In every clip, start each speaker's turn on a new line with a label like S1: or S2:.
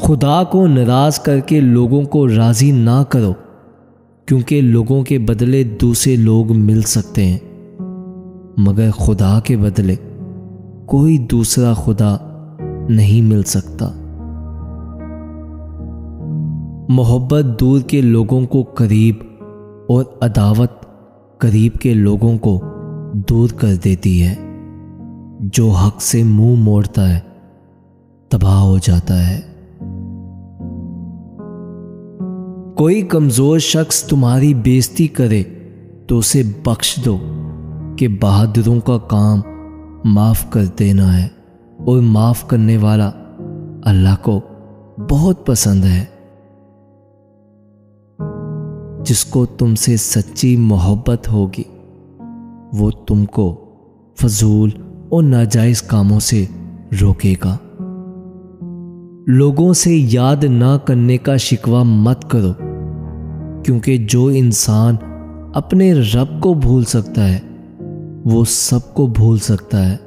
S1: खुदा को नाराज़ करके लोगों को राज़ी ना करो, क्योंकि लोगों के बदले दूसरे लोग मिल सकते हैं, मगर खुदा के बदले कोई दूसरा खुदा नहीं मिल सकता। मोहब्बत दूर के लोगों को करीब और अदावत करीब के लोगों को दूर कर देती है। जो हक से मुंह मोड़ता है तबाह हो जाता है। कोई कमजोर शख्स तुम्हारी बेइज्जती करे तो उसे बख्श दो कि बहादुरों का काम माफ कर देना है और माफ करने वाला अल्लाह को बहुत पसंद है। जिसको तुमसे सच्ची मोहब्बत होगी वो तुमको फजूल और नाजायज कामों से रोकेगा। लोगों से याद ना करने का शिकवा मत करो, क्योंकि जो इंसान अपने रब को भूल सकता है वो सबको भूल सकता है।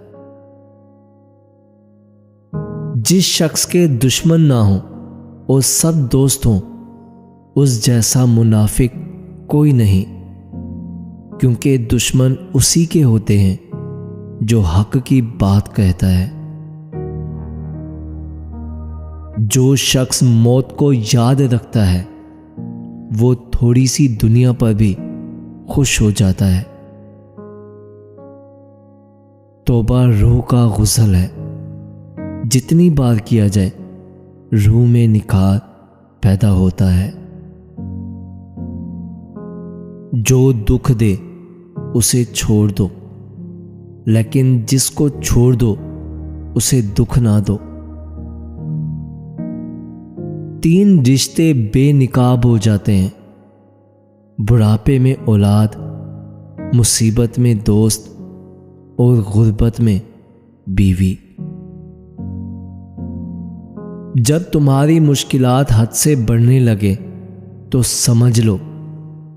S1: जिस शख्स के दुश्मन ना हो और सब दोस्त हों, उस जैसा मुनाफिक कोई नहीं, क्योंकि दुश्मन उसी के होते हैं जो हक की बात कहता है। जो शख्स मौत को याद रखता है वो थोड़ी सी दुनिया पर भी खुश हो जाता है। तौबा रूह का गुस्ल है, जितनी बार किया जाए रूह में निखार पैदा होता है। जो दुख दे उसे छोड़ दो, लेकिन जिसको छोड़ दो उसे दुख ना दो। 3 रिश्ते बेनिकाब हो जाते हैं: बुढ़ापे में औलाद, मुसीबत में दोस्त और गुर्बत में बीवी। जब तुम्हारी मुश्किलात हद से बढ़ने लगे तो समझ लो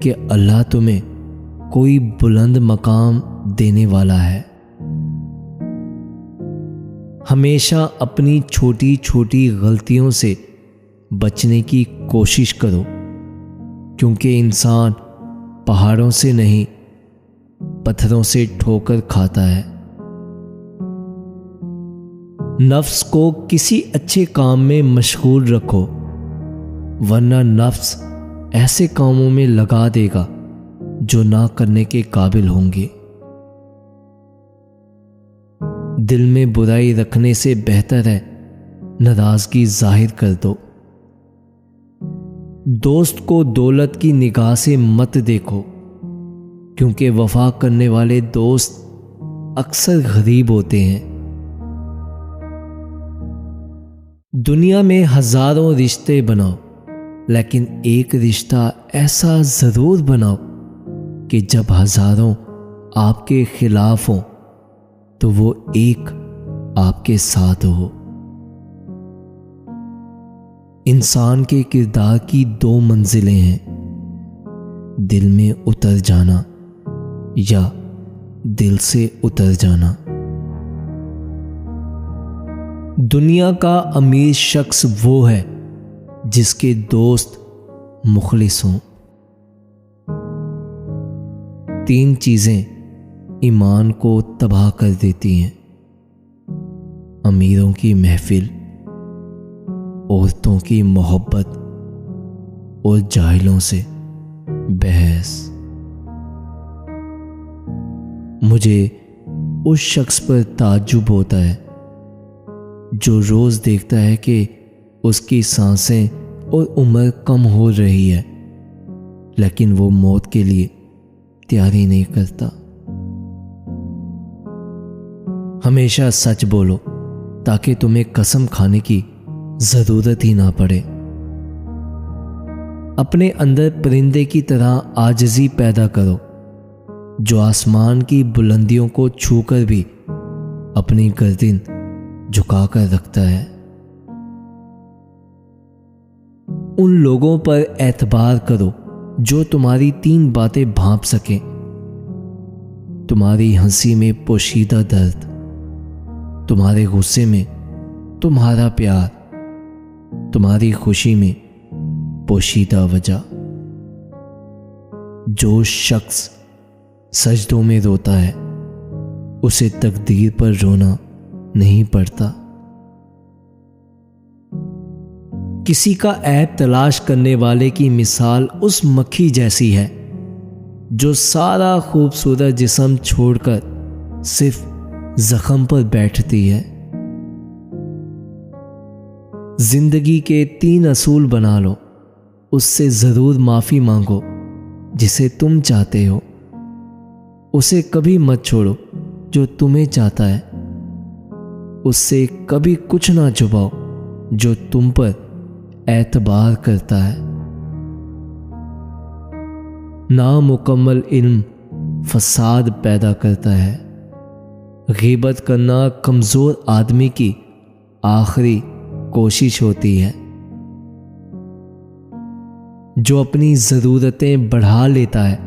S1: कि अल्लाह तुम्हें कोई बुलंद मकाम देने वाला है। हमेशा अपनी छोटी छोटी गलतियों से बचने की कोशिश करो, क्योंकि इंसान पहाड़ों से नहीं पत्थरों से ठोकर खाता है। नफ्स को किसी अच्छे काम में मशगूल रखो, वरना नफ्स ऐसे कामों में लगा देगा जो ना करने के काबिल होंगे। दिल में बुराई रखने से बेहतर है नाराजगी जाहिर कर दो। दोस्त को दौलत की निगाह से मत देखो, क्योंकि वफा करने वाले दोस्त अक्सर गरीब होते हैं। दुनिया में हजारों रिश्ते बनाओ, लेकिन एक रिश्ता ऐसा जरूर बनाओ कि जब हजारों आपके खिलाफ हो तो वो एक आपके साथ हो। इंसान के किरदार की 2 मंजिलें हैं: दिल में उतर जाना या दिल से उतर जाना। दुनिया का अमीर शख्स वो है जिसके दोस्त मुखलिस हों। 3 चीजें ईमान को तबाह कर देती हैं: अमीरों की महफिल, औरतों की मोहब्बत और जाहिलों से बहस। मुझे उस शख्स पर ताज्जुब होता है जो रोज देखता है कि उसकी सांसें और उम्र कम हो रही है, लेकिन वो मौत के लिए तैयारी नहीं करता। हमेशा सच बोलो ताकि तुम्हें कसम खाने की जरूरत ही ना पड़े। अपने अंदर परिंदे की तरह आजिज़ी पैदा करो, जो आसमान की बुलंदियों को छूकर भी अपनी गर्दन झुकाकर रखता है। उन लोगों पर एतबार करो जो तुम्हारी 3 बातें भांप सकें: तुम्हारी हंसी में पोशीदा दर्द, तुम्हारे गुस्से में तुम्हारा प्यार तुम्हारी खुशी में पोशीदा वजह। जो शख्स सजदों में रोता है उसे तकदीर पर रोना नहीं पड़ता। किसी का ऐब तलाश करने वाले की मिसाल उस मक्खी जैसी है जो सारा खूबसूरत जिस्म छोड़कर सिर्फ जख्म पर बैठती है। जिंदगी के 3 असूल बना लो, उससे जरूर माफी मांगो जिसे तुम चाहते हो, उसे कभी मत छोड़ो जो तुम्हें चाहता है, उससे कभी कुछ ना छुपाओ जो तुम पर एतबार करता है। नामुकम्मल इल्म फसाद पैदा करता है। ग़ीबत करना कमज़ोर आदमी की आखिरी कोशिश होती है। जो अपनी ज़रूरतें बढ़ा लेता है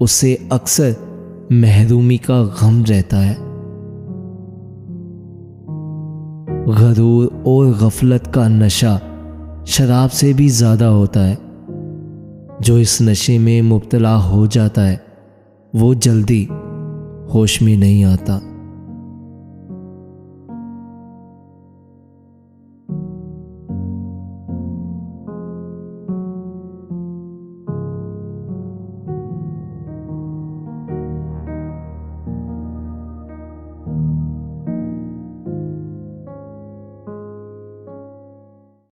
S1: उसे अक्सर महरूमी का गम रहता है। गरूर और गफलत का नशा शराब से भी ज़्यादा होता है। जो इस नशे में मुब्तला हो जाता है वो जल्दी होश में नहीं आता।